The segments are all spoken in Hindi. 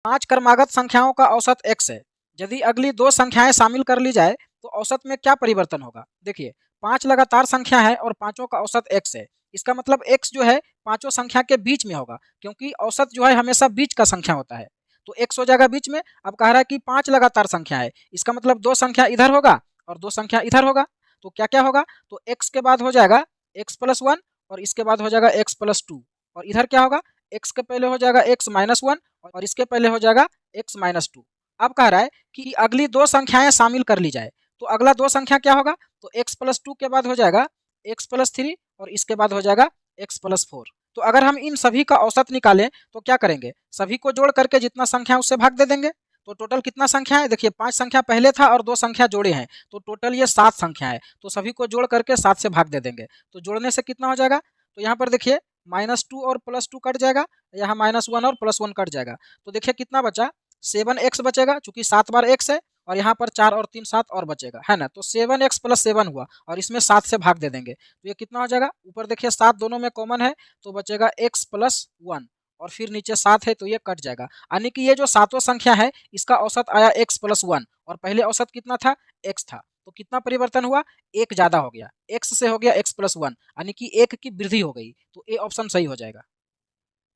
5 क्रमागत संख्याओं का औसत x है। यदि अगली 2 संख्याएं शामिल कर ली जाए तो औसत में क्या परिवर्तन होगा? देखिए 5 लगातार संख्या है और पांचों का औसत x है। इसका मतलब x जो है पांचों संख्या के बीच में होगा, क्योंकि औसत जो है हमेशा बीच का संख्या होता है। तो x हो जाएगा बीच में। अब कह रहा है कि 5 लगातार संख्या है, इसका मतलब 2 संख्या इधर होगा और 2 संख्या इधर होगा। तो क्या क्या होगा? तो x के बाद हो जाएगा x+1 और इसके बाद हो जाएगा x+2 और इधर क्या होगा? x के पहले हो जाएगा x-1 और इसके पहले हो जाएगा x-2। अब कह रहा है कि अगली 2 संख्याएं शामिल कर ली जाए, तो अगला 2 संख्या क्या होगा? तो x+2 के बाद हो जाएगा x+3 और इसके बाद हो जाएगा x+4। तो अगर हम इन सभी का औसत निकालें तो क्या करेंगे? सभी को जोड़ करके जितना संख्या उससे भाग दे देंगे। तो टोटल कितना संख्या है? देखिए 5 संख्या पहले था और 2 संख्या जोड़े हैं, तो टोटल ये 7 संख्या है। तो सभी को जोड़ करके 7 से भाग दे देंगे। तो जोड़ने से कितना हो जाएगा? तो यहाँ पर देखिए -2 और +2 कट जाएगा, यहाँ -1 और +1 कट जाएगा। तो देखिए कितना बचा? 7x बचेगा, चूंकि 7 बार x है और यहाँ पर 4 और 3 7 और बचेगा, है ना। तो 7x + 7 हुआ और इसमें 7 से भाग दे देंगे। तो ये कितना हो जाएगा? ऊपर देखिए 7 दोनों में कॉमन है, तो बचेगा x+1 और फिर नीचे 7 है तो ये कट जाएगा। यानी कि ये जो सातों संख्या है इसका औसत आया x+1 और पहले औसत कितना था? x था। तो कितना परिवर्तन हुआ? 1 ज्यादा हो गया, x से हो गया x+1, यानी कि 1 की वृद्धि हो गई। तो ए ऑप्शन सही हो जाएगा।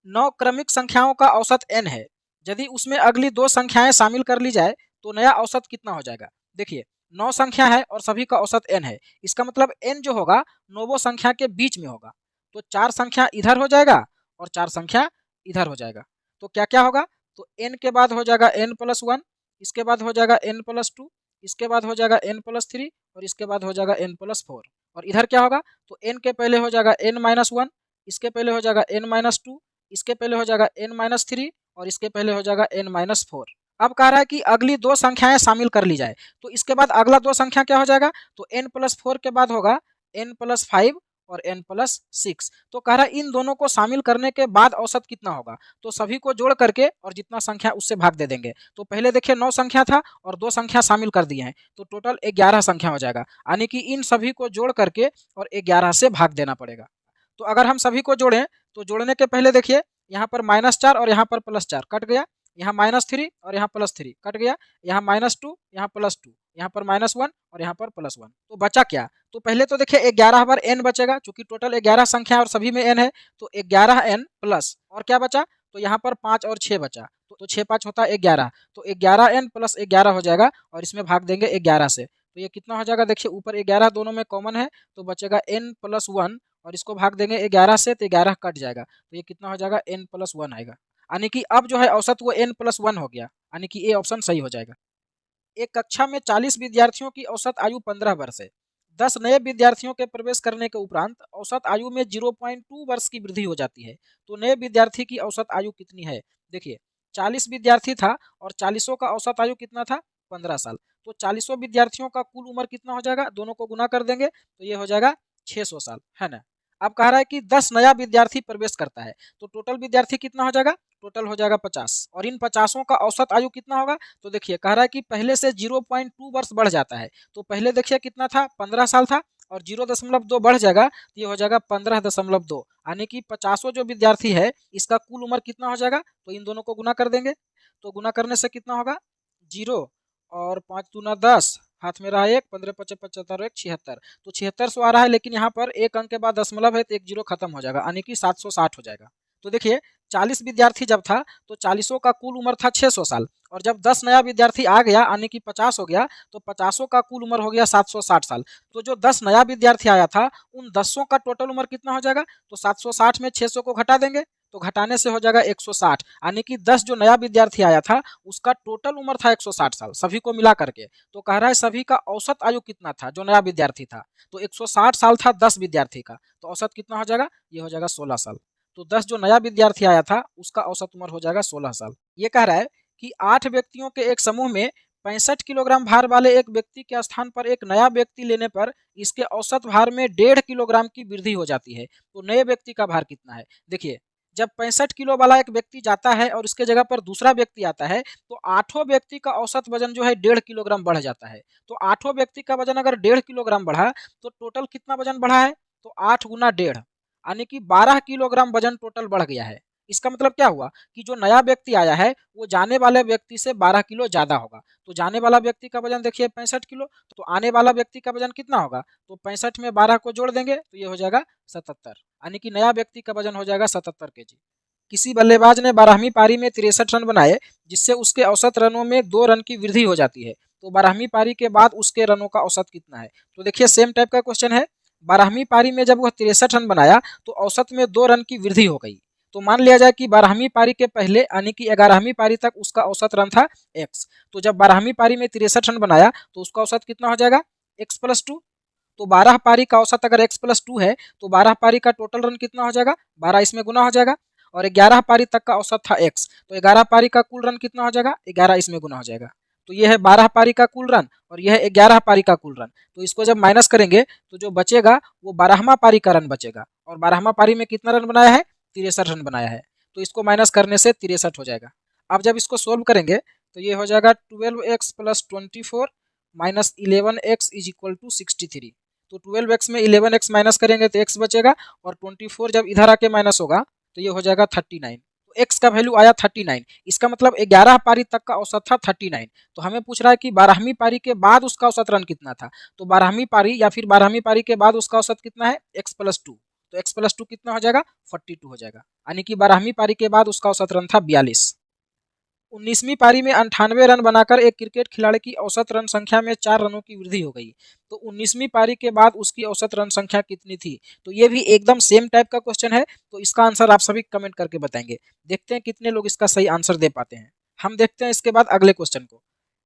9 क्रमिक संख्याओं का औसत n है। यदि उसमें अगली 2 संख्याएं शामिल कर ली जाए तो नया औसत कितना हो जाएगा? देखिए 9 संख्या है और सभी का औसत n है। इसका मतलब n जो होगा नौवों संख्या के बीच में होगा। तो 4 संख्या इधर हो जाएगा और 4 संख्या इधर हो जाएगा। तो क्या क्या होगा? तो n के बाद हो जाएगा n+1, इसके बाद हो जाएगा n+2, इसके बाद हो जाएगा n+3 और इसके बाद हो जाएगा n+4 और इधर क्या होगा? तो n के पहले हो जाएगा n-1, इसके पहले हो जाएगा n-2, इसके पहले हो जाएगा n-3 और इसके पहले हो जाएगा n-4। अब कह रहा है कि अगली 2 संख्याएं शामिल कर ली जाए, तो इसके बाद अगला 2 संख्या क्या हो जाएगा? तो n+4 के बाद होगा n+5 और n+6। तो कह रहा है इन दोनों को शामिल करने के बाद औसत कितना होगा? तो सभी को जोड़ करके और जितना संख्या उससे भाग दे देंगे। तो पहले देखिए 9 संख्या था और 2 संख्या शामिल कर दिए हैं, तो टोटल 11 संख्या हो जाएगा। यानी कि इन सभी को जोड़ करके और 11 से भाग देना पड़ेगा। तो अगर हम सभी को जोड़ें तो जोड़ने के पहले देखिए यहाँ पर -4 और यहाँ पर +4 कट गया, यहाँ -3 और यहाँ +3 कट गया, यहाँ -2 यहाँ +2, यहाँ पर -1 और यहाँ पर +1। तो बचा क्या? तो पहले तो देखिए 11 बार n बचेगा, चूंकि टोटल 11 संख्या और सभी में n है, तो 11n प्लस और क्या बचा? तो यहाँ पर 5 और 6 बचा, तो 6 5 होता है 11, तो 11n + 11 हो जाएगा और इसमें भाग देंगे 11 से। तो ये कितना हो जाएगा? देखिए ऊपर 11 दोनों में कॉमन है, तो बचेगा n+1 और इसको भाग देंगे 11 से, तो 11 कट जाएगा। तो ये कितना हो जाएगा? n+1 आएगा। यानी कि अब जो है औसत वो n+1 हो गया, यानी कि ए ऑप्शन सही हो जाएगा। एक कक्षा में 40 विद्यार्थियों की औसत आयु 15 वर्ष है। 10 नए विद्यार्थियों के प्रवेश करने के उपरांत औसत आयु में 0.2 वर्ष की वृद्धि हो जाती है। तो नए विद्यार्थी की औसत आयु कितनी है? देखिए 40 विद्यार्थी था और 40 का औसत आयु कितना था? 15 साल। तो 40 विद्यार्थियों का कुल उम्र कितना हो जाएगा? दोनों को गुना कर देंगे तो ये हो जाएगा 600 साल, है ना। अब कह रहा है कि 10 नया विद्यार्थी प्रवेश करता है, तो टोटल विद्यार्थी कितना हो जाएगा? टोटल हो जाएगा 50 और इन 50 का औसत आयु कितना होगा? तो देखिए कह रहा है कि पहले से 0.2 वर्ष बढ़ जाता है। तो पहले देखिए कितना था? 15 साल था और 0.2 बढ़ जाएगा तो ये हो जाएगा 15.2, यानी कि 50 जो विद्यार्थी है इसका कुल उम्र कितना हो जाएगा? तो इन दोनों को गुना कर देंगे, तो गुना करने से कितना होगा? 0 और 5 दूना 10, हाथ में रहा 1, 15 5 75 1 76, तो 7600 आ रहा है, लेकिन यहाँ पर एक अंक के बाद दशमलव है तो एक जीरो खत्म हो जाएगा, यानी कि 760 हो जाएगा। तो देखिए 40 विद्यार्थी जब था तो 40 का कुल उम्र था 600 साल और जब 10 नया विद्यार्थी आ गया यानी कि 50 हो गया तो 50 का कुल उम्र हो गया 760 साल। तो जो 10 नया विद्यार्थी आया था उन 10 का टोटल उम्र कितना हो जाएगा? तो 760 में 600 को घटा देंगे तो घटाने से हो जाएगा 160, यानी कि 10 जो नया विद्यार्थी आया था उसका टोटल उम्र था 160 साल सभी को मिला करके। तो कह रहा है सभी का औसत आयु कितना था जो नया विद्यार्थी था? तो 160 साल था 10 विद्यार्थी का, तो औसत कितना हो जाएगा? ये हो जाएगा 16 साल। तो 10 जो नया विद्यार्थी आया था उसका औसत उम्र हो जाएगा 16 साल। ये कह रहा है कि 8 व्यक्तियों के एक समूह में 65 किलोग्राम भार वाले एक व्यक्ति के स्थान पर एक नया व्यक्ति लेने पर इसके औसत भार में 1.5 किलोग्राम की वृद्धि हो जाती है। तो नए व्यक्ति का भार कितना है? देखिए जब 65 किलो वाला एक व्यक्ति जाता है और उसके जगह पर दूसरा व्यक्ति आता है तो 8 व्यक्ति का औसत वजन जो है 1.5 किलोग्राम बढ़ जाता है। तो 8 व्यक्ति का वजन अगर 1.5 किलोग्राम बढ़ा तो टोटल कितना वजन बढ़ा है? तो 8 गुना 1.5, यानी कि 12 किलोग्राम वजन टोटल बढ़ गया है। इसका मतलब क्या हुआ कि जो नया व्यक्ति आया है वो जाने वाले व्यक्ति से 12 किलो ज्यादा होगा। तो जाने वाला व्यक्ति का वजन देखिए 65 किलो, तो आने वाला व्यक्ति का वजन कितना होगा, तो 65 में 12 को जोड़ देंगे तो ये हो जाएगा 77, यानी कि नया व्यक्ति का वजन हो जाएगा 77 केजी। किसी बल्लेबाज ने 12वीं पारी में 63 रन बनाए, जिससे उसके औसत रनों में 2 रन की वृद्धि हो जाती है। तो 12वीं पारी के बाद उसके रनों का औसत कितना है। तो देखिए सेम टाइप का क्वेश्चन है। 12वीं पारी में जब वह 63 रन बनाया तो औसत में 2 रन की वृद्धि हो गई। तो मान लिया जाए कि 12वीं पारी के पहले यानी कि 11वीं पारी तक उसका औसत रन था x। तो जब 12वीं पारी में 63 रन बनाया तो उसका औसत कितना हो जाएगा, x+2। तो 12 पारी का औसत अगर x+2 है तो 12 पारी का टोटल रन कितना हो जाएगा, 12 इसमें गुना हो जाएगा। और 11 पारी तक का औसत था x, तो 11 पारी का कुल रन कितना हो जाएगा, 11 इसमें गुना हो जाएगा। तो ये है 12 पारी का कुल रन और यह है 11 पारी का कुल रन। तो इसको जब माइनस करेंगे तो जो बचेगा वो 12वां पारी का रन बचेगा। और 12वां पारी में कितना रन बनाया है, 63 रन बनाया है। तो इसको माइनस करने से 63 हो जाएगा। अब जब इसको सोल्व करेंगे तो ये हो जाएगा 12x + 24 - 11x = 63। तो 12x में 11x माइनस करेंगे तो x बचेगा और 24 जब इधर आके माइनस होगा तो ये हो जाएगा 39। तो x का वैल्यू आया 39। इसका मतलब 11 पारी तक का औसत था 39। तो हमें पूछ रहा है कि 12वीं पारी के बाद उसका औसत रन कितना था। तो 12वीं पारी या फिर 12वीं पारी के बाद उसका औसत कितना है, x+2। तो x+2 कितना हो जाएगा, 42 हो जाएगा, यानी कि 12वीं पारी के बाद उसका औसत रन था 42। 19वीं पारी में 98 रन बनाकर एक क्रिकेट खिलाड़ी की औसत रन संख्या में 4 रनों की वृद्धि हो गई। तो 19वीं पारी के बाद उसकी औसत रन संख्या कितनी थी। तो ये भी एकदम सेम टाइप का क्वेश्चन है। तो इसका आंसर आप सभी कमेंट करके बताएंगे। देखते हैं कितने लोग इसका सही आंसर दे पाते हैं। हम देखते हैं इसके बाद अगले क्वेश्चन को।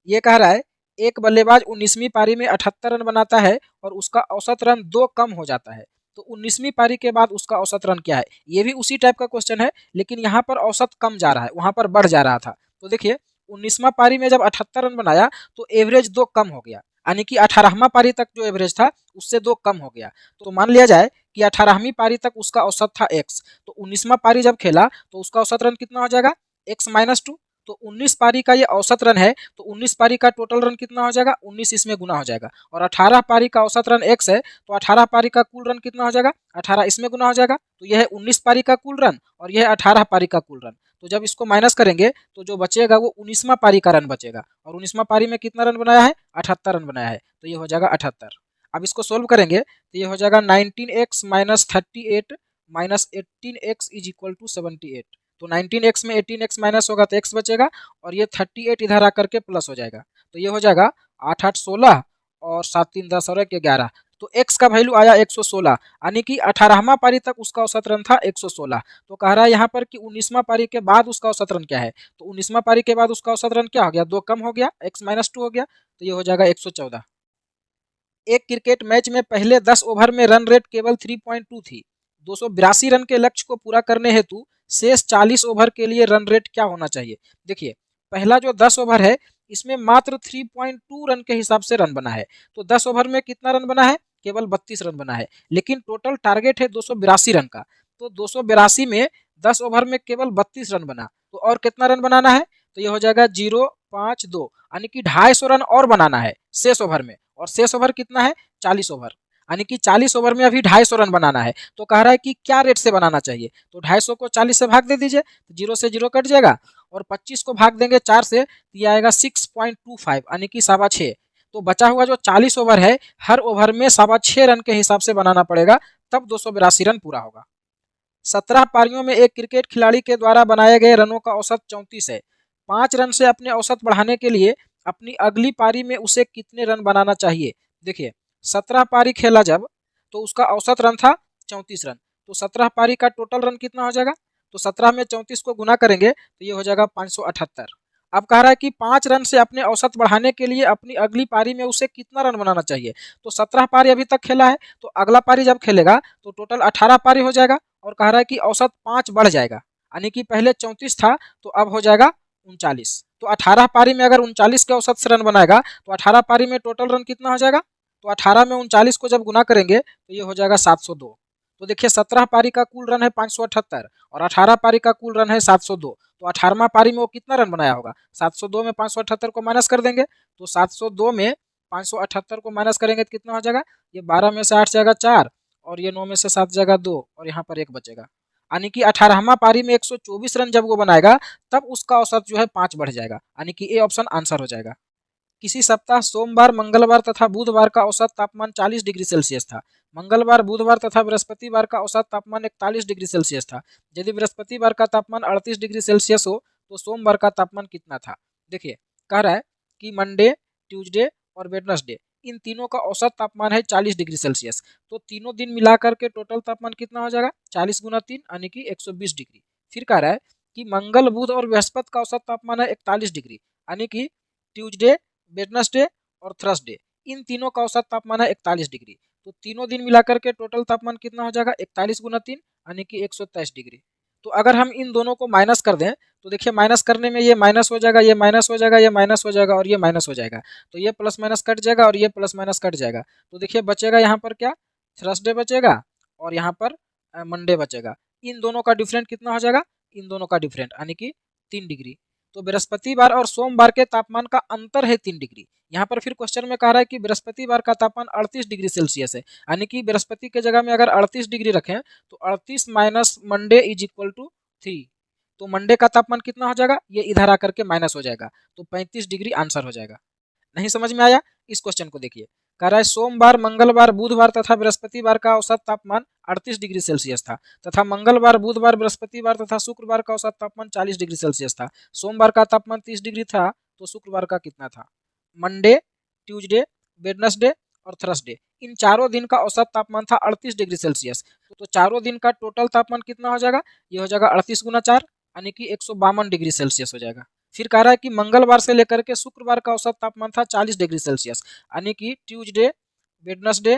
ये कह रहा है एक बल्लेबाज 19वीं पारी में 78 रन बनाता है और उसका औसत रन 2 कम हो जाता है। तो 19वीं पारी के बाद उसका औसत रन क्या है। ये भी उसी टाइप का क्वेश्चन है, लेकिन यहाँ पर औसत कम जा रहा है, वहां पर बढ़ जा रहा था। तो देखिए 19वां पारी में जब 78 रन बनाया तो एवरेज 2 कम हो गया, यानी कि 18वां पारी तक जो एवरेज था उससे 2 कम हो गया। तो मान लिया जाए कि 18वीं पारी तक उसका औसत था x। तो 19वां पारी जब खेला तो उसका औसत रन कितना हो जाएगा, x-2। तो 19 पारी का ये औसत रन है, तो 19 पारी का टोटल रन कितना हो जाएगा, 19 इसमें गुना हो जाएगा। और 18 पारी का औसत रन x है, तो 18 पारी का कुल रन कितना हो जाएगा, 18 इसमें गुना हो जाएगा। तो यह है 19 पारी का कुल रन और यह है 18 पारी का कुल रन। तो जब इसको माइनस करेंगे तो जो बचेगा वो 19वां पारी का रन बचेगा। और 19वां पारी में कितना रन बनाया है, 78 रन बनाया है। तो ये हो जाएगा 78। अब इसको सोल्व करेंगे तो ये हो जाएगा 19x - 38 - 18x = 78। तो 19x में 18x माइनस होगा तो x बचेगा और ये 38 इधर आकर के प्लस हो जाएगा। तो ये हो जाएगा 8 8 16 और 7 3 10 और 1 11। तो x का वैल्यू आया 116, यानी कि 18वां पारी तक उसका औसत रन था 116। तो कह रहा है यहाँ पर कि 19वां पारी के बाद उसका औसत रन क्या है। तो 19वां पारी के बाद उसका औसत रन क्या हो गया, 2 कम हो गया, x-2 हो गया। तो ये हो जाएगा 114। एक क्रिकेट मैच में पहले 10 ओवर में रन रेट केवल 3.2 थी। 282 रन के लक्ष्य को पूरा करने हेतु शेष 40 ओवर के लिए रन रेट क्या होना चाहिए। देखिए पहला जो 10 ओवर है इसमें मात्र 3.2 रन के हिसाब से रन बना है। तो 10 ओवर में कितना रन बना है, केवल 32 रन बना है, लेकिन टोटल टारगेट है 282 रन का। तो 282 में 10 ओवर में केवल 32 रन बना, तो और कितना रन बनाना है, तो ये हो जाएगा 0.52, यानी कि 250 रन और बनाना है शेष ओवर में। और शेष ओवर कितना है, 40 ओवर, यानी कि 40 ओवर में अभी 250 रन बनाना है। तो कह रहा है कि क्या रेट से बनाना चाहिए। तो 250 को 40 से भाग दे दीजिए, तो 0 से 0 कट जाएगा और 25 को भाग देंगे 4 से, तो यह आएगा 6.25, यानी कि 6.25। तो बचा हुआ जो 40 ओवर है हर ओवर में 6.25 रन के हिसाब से बनाना पड़ेगा, तब 282 रन पूरा होगा। 17 पारियों में एक क्रिकेट खिलाड़ी के द्वारा बनाए गए रनों का औसत 34 है। 5 रन से अपने औसत बढ़ाने के लिए अपनी अगली पारी में उसे कितने रन बनाना चाहिए। देखिए 17 पारी खेला जब, तो उसका औसत रन था 34 रन। तो 17 पारी का टोटल रन कितना हो जाएगा, तो 17 में 34 को गुना करेंगे तो ये हो जाएगा 578। अब कह रहा है कि 5 रन से अपने औसत बढ़ाने के लिए अपनी अगली पारी में उसे कितना रन बनाना चाहिए। तो 17 पारी अभी तक खेला है, तो अगला पारी जब खेलेगा तो टोटल 18 पारी हो जाएगा। और कह रहा है कि औसत 5 बढ़ जाएगा, यानी कि पहले 34 था तो अब हो जाएगा 39। तो 18 पारी में अगर 39 के औसत से रन बनाएगा तो 18 पारी में टोटल रन कितना हो जाएगा, तो 18 में 39 को जब गुना करेंगे तो ये हो जाएगा 702। तो देखिए 17 पारी का कुल रन है 578 और 18 पारी का कुल रन है 702। तो 18वां पारी में वो कितना रन बनाया होगा, 702 में 578 को माइनस कर देंगे। तो 702 में 578 को माइनस करेंगे तो कितना हो जाएगा, ये 12 में से 8 जाएगा 4 और ये 9 में से 7 जाएगा 2 और यहाँ पर 1 बचेगा। यानी कि 18वां पारी में 124 रन जब वो बनाएगा तब उसका औसत जो है 5 बढ़ जाएगा, यानी कि ए ऑप्शन आंसर हो जाएगा। किसी सप्ताह सोमवार, मंगलवार तथा बुधवार का औसत तापमान 40 डिग्री सेल्सियस था। मंगलवार, बुधवार तथा बृहस्पतिवार का औसत तापमान 41 डिग्री सेल्सियस था। यदि बृहस्पतिवार का तापमान 38 डिग्री सेल्सियस हो तो सोमवार का तापमान कितना था? देखिए, कह रहा है कि मंडे, ट्यूसडे और वेडनेसडे इन तीनों का औसत तापमान है 40 डिग्री सेल्सियस। तो तीनों दिन मिलाकर के टोटल तापमान कितना हो जाएगा? 40 गुना 3 यानी कि 120 डिग्री। फिर कह रहा है कि मंगल, बुध और बृहस्पति का औसत तापमान है 41 डिग्री, यानी कि ट्यूसडे, वेडनेसडे और थर्सडे इन तीनों का औसत तापमान है 41 डिग्री। तो तीनों दिन मिलाकर के टोटल तापमान कितना हो जाएगा? 41 गुना 3 यानी कि 123 डिग्री। तो अगर हम इन दोनों को माइनस कर दें तो देखिए, माइनस करने में ये माइनस हो जाएगा, ये माइनस हो जाएगा, ये माइनस हो जाएगा और ये माइनस हो जाएगा। तो ये प्लस माइनस कट जाएगा और ये प्लस माइनस कट जाएगा। तो देखिए, बचेगा यहाँ पर क्या? थर्सडे बचेगा और यहाँ पर मंडे बचेगा। इन दोनों का डिफरेंट कितना हो जाएगा? इन दोनों का डिफरेंट यानी कि 3 डिग्री। तो बृहस्पतिवार और सोमवार के तापमान का अंतर है 3 डिग्री। यहाँ पर फिर क्वेश्चन में कह रहा है कि बृहस्पतिवार का तापमान 38 डिग्री सेल्सियस है, यानी कि बृहस्पति के जगह में अगर 38 डिग्री रखें तो 38 minus Monday is equal to 3। तो मंडे का तापमान कितना हो जाएगा? ये इधर आकर के माइनस हो जाएगा, तो 35 डिग्री आंसर हो जाएगा। नहीं समझ में आया? इस क्वेश्चन को देखिए, कह रहा है सोमवार, मंगलवार, बुधवार तथा बृहस्पतिवार का औसत तापमान 38 डिग्री सेल्सियस था तथा मंगलवार, बुधवार, बृहस्पतिवार तथा शुक्रवार का औसत तापमान 40 डिग्री सेल्सियस था। सोमवार का तापमान 30 डिग्री था, तो शुक्रवार का कितना था? मंडे, ट्यूसडे, वेडनेसडे और थर्सडे इन चारों दिन का औसत तापमान था 38 डिग्री सेल्सियस। तो चारों दिन का टोटल तापमान कितना हो जाएगा? ये हो जाएगा 38 गुना 4 यानी कि 152 डिग्री सेल्सियस हो जाएगा। फिर कह रहा है कि मंगलवार से लेकर के शुक्रवार का औसत तापमान था 40 डिग्री सेल्सियस, यानी कि ट्यूसडे, वेडनेसडे,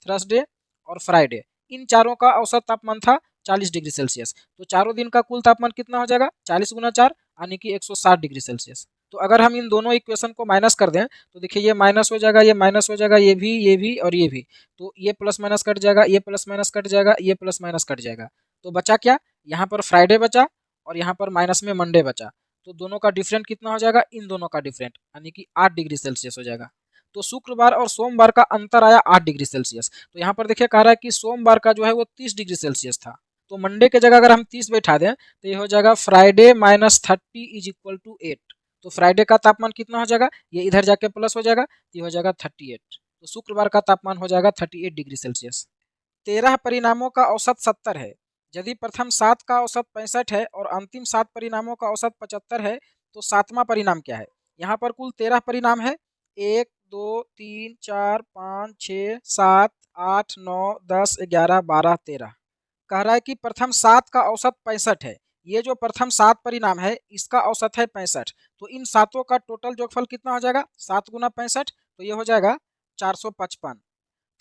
थर्सडे और फ्राइडे इन चारों का औसत तापमान था 40 डिग्री सेल्सियस। तो चारों दिन का कुल तापमान कितना हो जाएगा? 40 गुना 4 यानी कि 160 डिग्री सेल्सियस। तो अगर हम इन दोनों इक्वेशन को माइनस कर दें तो देखिए, ये माइनस हो जाएगा, ये माइनस हो जाएगा, ये भी और ये भी। तो ये प्लस माइनस कट जाएगा, ये प्लस माइनस कट जाएगा, ये प्लस माइनस कट जाएगा। तो बचा क्या? यहाँ पर फ्राइडे बचा और यहाँ पर माइनस में मंडे बचा। तो दोनों का डिफरेंट कितना हो जाएगा? इन दोनों का डिफरेंट यानी कि 8 डिग्री सेल्सियस हो जाएगा। तो शुक्रवार और सोमवार का अंतर आया 8 डिग्री सेल्सियस। तो यहाँ पर देखिए, कह रहा है कि सोमवार का जो है वो 30 डिग्री सेल्सियस था। तो मंडे के जगह अगर हम 30 बैठा दें तो ये हो जाएगा Friday minus 30 is equal to 8। तो फ्राइडे का तापमान कितना हो जाएगा? ये इधर जाके प्लस हो जाएगा, तो ये हो जाएगा 38। तो शुक्रवार का तापमान हो जाएगा 38 डिग्री सेल्सियस। 13 परिणामों का औसत 70 है। यदि प्रथम 7 का औसत 65 है और अंतिम 7 परिणामों का औसत 75 है तो 7वां परिणाम क्या है? यहाँ पर कुल 13 परिणाम है। 1, 2, 3, 4, 5, 6, 7, 8, 9, 10, 11, 12, 13। कह रहा है कि प्रथम 7 का औसत 65 है। ये जो प्रथम 7 परिणाम है इसका औसत है 65। तो इन सातों का टोटल जोगफल कितना हो जाएगा? 7 गुना 65, तो ये हो जाएगा 455।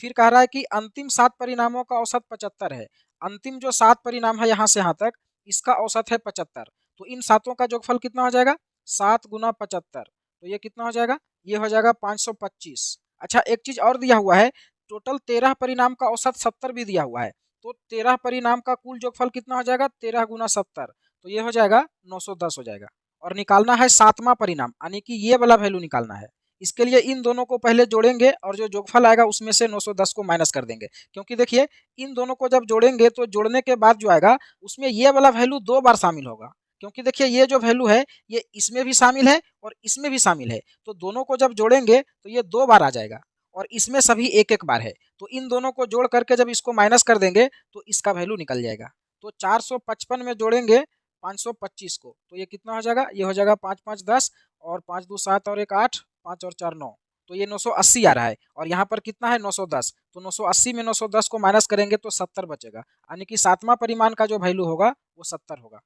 फिर कह रहा है कि अंतिम 7 परिणामों का औसत 75 है। अंतिम जो 7 परिणाम है यहाँ से यहाँ तक, इसका औसत है 75। तो इन सातों का जोगफल कितना हो जाएगा? 7 गुना 75, तो ये कितना हो जाएगा? ये हो जाएगा 525। अच्छा, एक चीज और दिया हुआ है, टोटल 13 परिणाम का औसत 70 भी दिया हुआ है। तो 13 परिणाम का कुल जोगफल कितना हो जाएगा? 13 गुना 70, तो ये हो जाएगा 910 हो जाएगा। और निकालना है 7वां परिणाम, यानी कि ये वाला वैल्यू निकालना है। इसके लिए इन दोनों को पहले जोड़ेंगे और जो जोगफल आएगा उसमें से 910 को माइनस कर देंगे, क्योंकि देखिए, इन दोनों को जब जोड़ेंगे तो जोड़ने के बाद जो आएगा उसमें ये वाला वैल्यू 2 बार शामिल होगा। क्योंकि देखिए, ये जो वैल्यू है ये इसमें भी शामिल है और इसमें भी शामिल है। तो दोनों को जब जोड़ेंगे तो ये 2 बार आ जाएगा और इसमें सभी एक एक बार है। तो इन दोनों को जोड़ करके जब इसको माइनस कर देंगे तो इसका वैल्यू निकल जाएगा। तो 455 में जोड़ेंगे 525 को, तो ये कितना हो जाएगा? ये हो जाएगा 5 5 10 और 5 2 7 और 1 8, 5 और 4 9। तो ये 980 आ रहा है और यहाँ पर कितना है? 910। तो 980 में 910 को माइनस करेंगे तो 70 बचेगा, यानी कि 7वां परिमाण का जो वैल्यू होगा वो 70 होगा।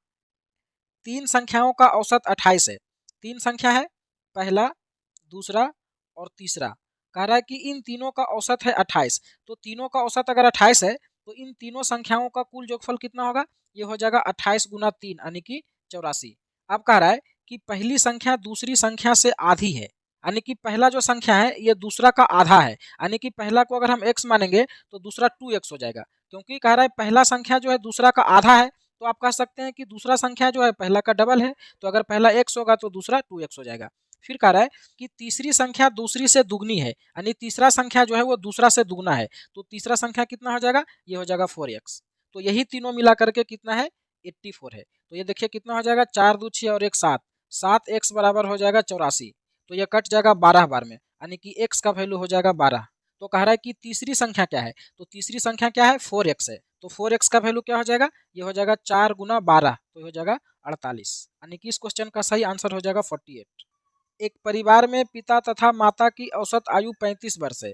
3 संख्याओं का औसत 28 है। 3 संख्या है, पहला, दूसरा और तीसरा। कह रहा है कि इन तीनों का औसत है 28। तो तीनों का औसत अगर 28 है तो इन तीनों संख्याओं का कुल जोगफल कितना होगा? ये हो जाएगा 28 गुना 3 यानी कि 84। अब कह रहा है कि पहली संख्या दूसरी संख्या से आधी है, यानी कि पहला जो संख्या है ये दूसरा का आधा है। यानी कि पहला को अगर हम x मानेंगे तो दूसरा 2x हो जाएगा, क्योंकि कह रहा है पहला संख्या जो है दूसरा का आधा है। तो आप कह सकते हैं कि दूसरा संख्या जो है पहला का डबल है। तो अगर पहला x होगा तो दूसरा 2x हो जाएगा। फिर कह रहा है कि तीसरी संख्या दूसरी से दुगनी है, यानी तीसरा संख्या जो है वो दूसरा से दुगना है। तो तीसरा संख्या कितना हो जाएगा? ये हो जाएगा 4x। तो यही तीनों मिला करके कितना है 84 है। तो ये देखिए कितना हो जाएगा 4 2 6 और 1 7, 7x बराबर हो जाएगा 84। तो ये कट जाएगा 12 बार में, यानी कि x का वैल्यू हो जाएगा 12। तो कह रहा है कि तीसरी संख्या क्या है, तो तीसरी संख्या क्या है 4x है। तो 4x का वैल्यू क्या हो जाएगा, ये हो जाएगा 4 गुना 12, तो हो जाएगा 48, यानी कि इस क्वेश्चन का सही आंसर हो जाएगा 48। एक परिवार में पिता तथा माता की औसत आयु 35 वर्ष है।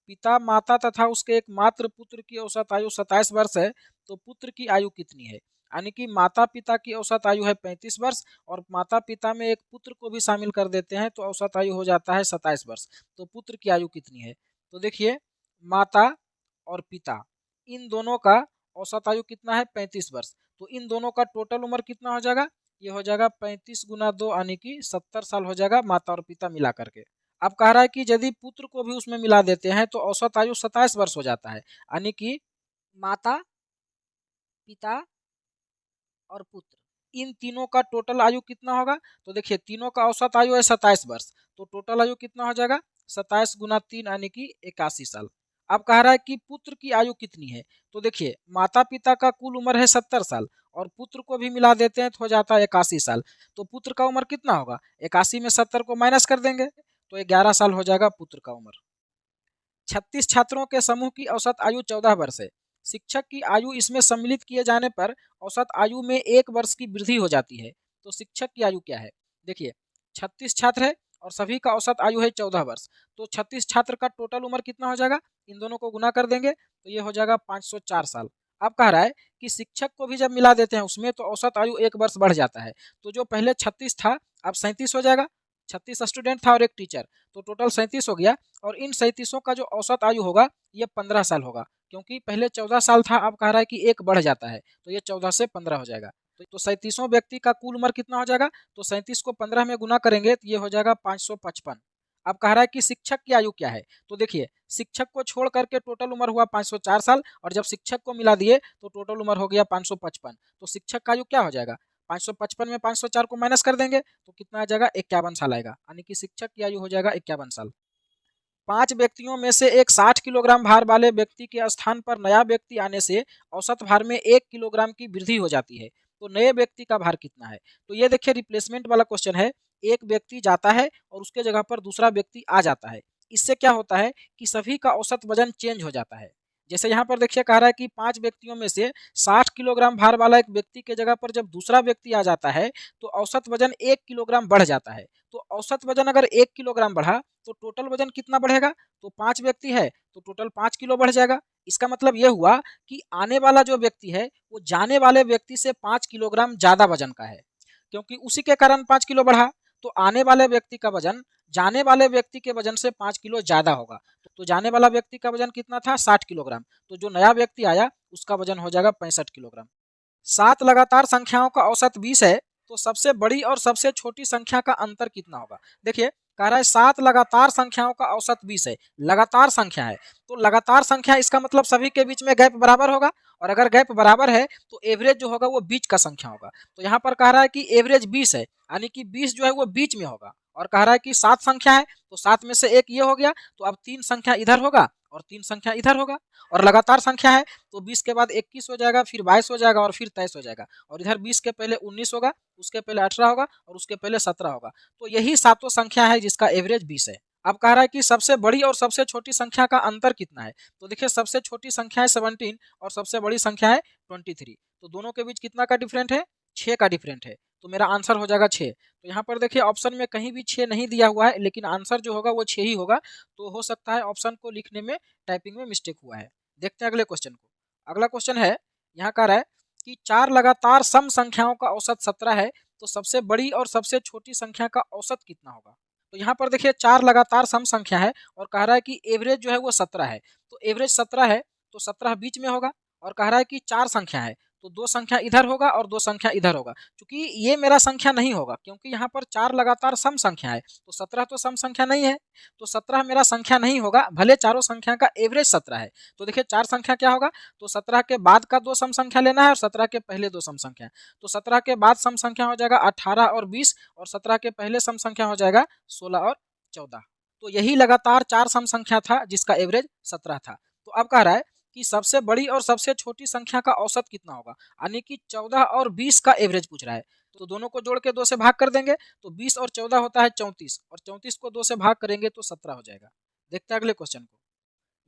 पिता, माता तथा उसके एक मात्र पुत्र की औसत आयु 27 वर्ष है, तो पुत्र की आयु कितनी है। यानी कि माता पिता की औसत आयु है 35 वर्ष और माता पिता में एक पुत्र को भी शामिल कर देते हैं तो औसत आयु हो जाता है 27 वर्ष। तो पुत्र की आयु कितनी है, तो देखिए माता और पिता इन दोनों का औसत आयु कितना है 35 वर्ष। तो इन दोनों का टोटल उम्र कितना हो जाएगा, ये हो जाएगा 35 गुना 2 यानी कि 70 साल हो जाएगा माता और पिता मिला करके। अब कह रहा है कि यदि पुत्र को भी उसमें मिला देते हैं तो औसत आयु 27 वर्ष हो जाता है, यानी कि माता, पिता और पुत्र इन तीनों का टोटल आयु कितना होगा। तो देखिए तीनों का औसत आयु है 27 वर्ष, तो टोटल आयु कितना हो जाएगा 27 गुना 3 यानी कि 81 साल। अब कह रहा है कि पुत्र की आयु कितनी है, तो देखिए माता पिता का कुल उम्र है 70 साल और पुत्र को भी मिला देते हैं तो हो जाता है 81 साल। तो पुत्र का उम्र कितना होगा, 81 में 70 को माइनस कर देंगे तो 11 साल हो जाएगा पुत्र का उम्र। 36 छात्रों के समूह की औसत आयु 14 वर्ष है। शिक्षक की आयु इसमें सम्मिलित किए जाने पर औसत आयु में 1 वर्ष की वृद्धि हो जाती है। तो शिक्षक की आयु क्या है, देखिए 36 छात्र है और सभी का औसत आयु है 14 वर्ष। तो 36 छात्र का टोटल उम्र कितना हो जाएगा, इन दोनों को गुना कर देंगे तो ये हो जाएगा 504 साल। अब कह रहा है कि शिक्षक को भी जब मिला देते हैं उसमें तो औसत आयु 1 वर्ष बढ़ जाता है। तो जो पहले 36 था अब 37 हो जाएगा, 36 स्टूडेंट था और एक टीचर, तो टोटल 37 हो गया। और इन 37 का जो औसत आयु होगा ये 15 साल होगा, क्योंकि पहले 14 साल था, अब कह रहा है कि एक बढ़ जाता है तो ये 14 से 15 हो जाएगा। तो 37 व्यक्ति का कुल उम्र कितना हो जाएगा, तो 37 को 15 में गुना करेंगे तो ये हो जाएगा 555। अब कह रहा है कि शिक्षक की आयु क्या है, तो देखिए शिक्षक को छोड़ करके टोटल उम्र हुआ 504 साल और जब शिक्षक को मिला दिए तो टोटल उम्र हो गया 555। तो शिक्षक का आयु क्या हो जाएगा, 555 में 504 को माइनस कर देंगे तो कितना आ जाएगा 51 साल आएगा, यानी कि शिक्षक की आयु हो जाएगा 51 साल। 5 व्यक्तियों में से एक 60 किलोग्राम भार वाले व्यक्ति के स्थान पर नया व्यक्ति आने से औसत भार में 1 किलोग्राम की वृद्धि हो जाती है। तो नए व्यक्ति का भार कितना है, तो ये देखिए रिप्लेसमेंट वाला क्वेश्चन है। एक व्यक्ति जाता है और उसके जगह पर दूसरा व्यक्ति आ जाता है। इससे क्या होता है कि सभी का औसत वजन चेंज हो जाता है। जैसे यहाँ पर देखिए कह रहा है कि 5 व्यक्तियों में से 60 किलोग्राम भार वाला एक व्यक्ति के जगह पर जब दूसरा व्यक्ति आ जाता है तो औसत वजन 1 किलोग्राम बढ़ जाता है। तो औसत वजन अगर 1 किलोग्राम बढ़ा तो टोटल वजन कितना बढ़ेगा, तो 5 व्यक्ति है तो टोटल 5 किलो बढ़ जाएगा। इसका मतलब यह हुआ कि आने वाला जो व्यक्ति है वो जाने वाले व्यक्ति से 5 किलोग्राम ज्यादा वजन का है, क्योंकि उसी के कारण 5 किलो बढ़ा। तो आने वाले व्यक्ति का वजन जाने वाले व्यक्ति के वजन से 5 किलो ज्यादा होगा। तो जाने वाला व्यक्ति का वजन कितना था 60 किलोग्राम, तो जो नया व्यक्ति आया उसका वजन हो जाएगा 65 किलोग्राम। 7 लगातार संख्याओं का औसत 20 है, तो सबसे बड़ी और सबसे छोटी संख्या का अंतर कितना होगा। देखिए कह रहा है 7 लगातार संख्याओं का औसत 20 है, लगातार संख्या है तो लगातार संख्या इसका मतलब सभी के बीच में गैप बराबर होगा, और अगर गैप बराबर है तो एवरेज जो होगा वो बीच का संख्या होगा। तो यहाँ पर कह रहा है कि एवरेज 20 है, यानी कि 20 जो है वो बीच में होगा। और कह रहा है कि 7 संख्या है तो 7 में से एक ये हो गया, तो अब 3 संख्या इधर होगा और 3 संख्या इधर होगा। और लगातार संख्या है तो 20 के बाद 21 हो जाएगा, फिर 22 हो जाएगा और फिर 23 हो जाएगा। और इधर 20 के पहले 19 होगा, उसके पहले 18 होगा और उसके पहले 17 होगा। तो यही सातों संख्या है जिसका एवरेज 20 है। अब कह रहा है कि सबसे बड़ी और सबसे छोटी संख्या का अंतर कितना है, तो देखिए सबसे छोटी संख्या है 17 और सबसे बड़ी संख्या है 23। तो दोनों के बीच कितना का डिफरेंट है, 6 का डिफरेंट है। तो मेरा आंसर हो जाएगा 6। तो यहाँ पर देखिए ऑप्शन में कहीं भी 6 नहीं दिया हुआ है, लेकिन आंसर जो होगा वो 6 ही होगा। तो हो सकता है ऑप्शन को लिखने में टाइपिंग में मिस्टेक हुआ है। देखते हैं अगले क्वेश्चन को। अगला क्वेश्चन है, यहाँ कह रहा है कि 4 लगातार सम संख्याओं का औसत 17 है, तो सबसे बड़ी और सबसे छोटी संख्या का औसत कितना होगा। तो यहाँ पर देखिए 4 लगातार सम संख्या है और कह रहा है कि एवरेज जो है वो 17 है। तो एवरेज 17 है तो 17 बीच में होगा। और कह रहा है कि 4 संख्या है तो 2 संख्या इधर होगा और 2 संख्या इधर होगा। क्योंकि ये मेरा संख्या नहीं होगा, क्योंकि यहाँ पर 4 लगातार सम संख्या है तो 17 तो सम संख्या नहीं है, तो 17 मेरा संख्या नहीं होगा, भले चारों संख्या का एवरेज 17 है। तो देखिए 4 संख्या क्या होगा, तो 17 के बाद का 2 सम संख्या लेना है और 17 के पहले 2 सम संख्या। तो 17 के बाद सम संख्या हो जाएगा 18 और 20 और 17 के पहले सम संख्या हो जाएगा 16 और 14। तो यही लगातार 4 सम संख्या था जिसका एवरेज 17 था। तो अब कह रहा है कि सबसे बड़ी और सबसे छोटी संख्या का औसत कितना होगा, यानी कि 14 और 20 का एवरेज पूछ रहा है। तो दोनों को जोड़ के 2 से भाग कर देंगे, तो 20 और 14 होता है 34, और 34 को 2 से भाग करेंगे तो 17 हो जाएगा। देखते हैं अगले क्वेश्चन को।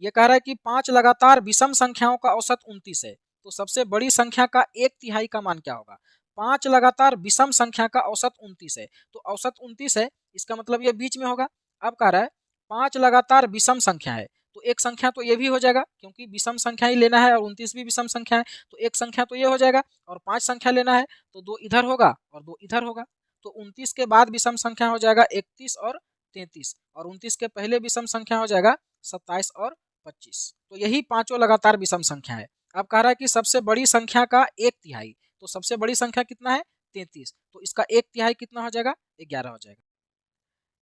ये कह रहा है कि 5 लगातार विषम संख्याओं का औसत 29 है, तो सबसे बड़ी संख्या का 1/3 का मान क्या होगा। 5 लगातार विषम संख्या का औसत 29 है, तो औसत 29 है, इसका मतलब ये बीच में होगा। अब कह रहा है 5 लगातार विषम संख्या है, तो एक संख्या तो ये भी हो जाएगा, क्योंकि विषम संख्या ही लेना है और 29 भी विषम संख्या है, तो एक संख्या तो ये हो जाएगा, और 5 संख्या लेना है तो 2 इधर होगा और 2 इधर होगा। तो 29 के बाद विषम संख्या हो जाएगा 31 और 33, और 29 के पहले विषम संख्या हो जाएगा 27 और 25। तो यही पांचों लगातार विषम संख्या है। अब कह रहा है कि सबसे बड़ी संख्या का 1/3, तो सबसे बड़ी संख्या कितना है 33, तो इसका 1/3 कितना हो जाएगा 11 हो जाएगा।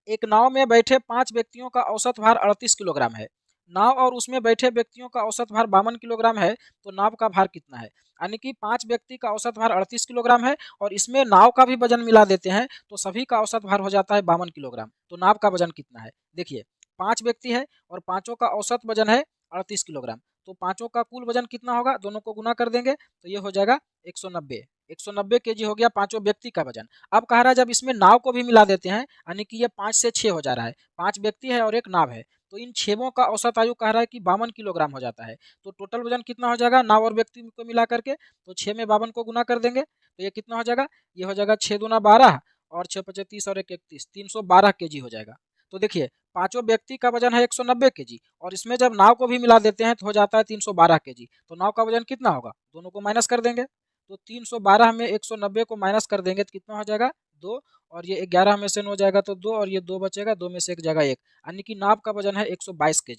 एक नाव में बैठे 5 व्यक्तियों का औसत भार 38 किलोग्राम है। नाव और उसमें बैठे व्यक्तियों का औसत भार 52 किलोग्राम है, तो नाव का भार कितना है। यानी कि 5 व्यक्ति का औसत भार 38 किलोग्राम है, और इसमें नाव का भी वजन मिला देते हैं तो सभी का औसत भार हो जाता है 52 किलोग्राम। तो नाव का वजन कितना है, देखिए 5 व्यक्ति है और पांचों का औसत वजन है 38 किलोग्राम, तो पांचों का कुल वजन कितना होगा, दोनों को गुना कर देंगे तो ये हो जाएगा 190 केजी हो गया पांचों व्यक्ति का वजन। अब कह रहा है जब इसमें नाव को भी मिला देते हैं, यानी कि ये 5 से 6 हो जा रहा है, 5 व्यक्ति है और एक नाव है, तो इन छेवों का औसत आयु कह रहा है कि 52 किलोग्राम हो जाता है। तो टोटल वजन कितना हो जाएगा नाव और व्यक्ति को मिला करके, तो 6 में 52 को गुना कर देंगे तो ये कितना हो जाएगा, ये हो जाएगा 6 दूना 12 और 6 पचे 30 और 1 31, 312 केजी हो जाएगा। तो देखिए पांचों व्यक्ति का वजन है 190 केजी, और इसमें जब नाव को भी मिला देते हैं तो हो जाता है 312 केजी। तो नाव का वजन कितना होगा, दोनों को माइनस कर देंगे, तो 312 में 190 को माइनस कर देंगे तो कितना हो जाएगा 2, और ये 11 में से 9 जाएगा तो 2, और ये 2 बचेगा, 2 में से 1 जाएगा 1, यानी कि नाव का वजन है 122 केजी।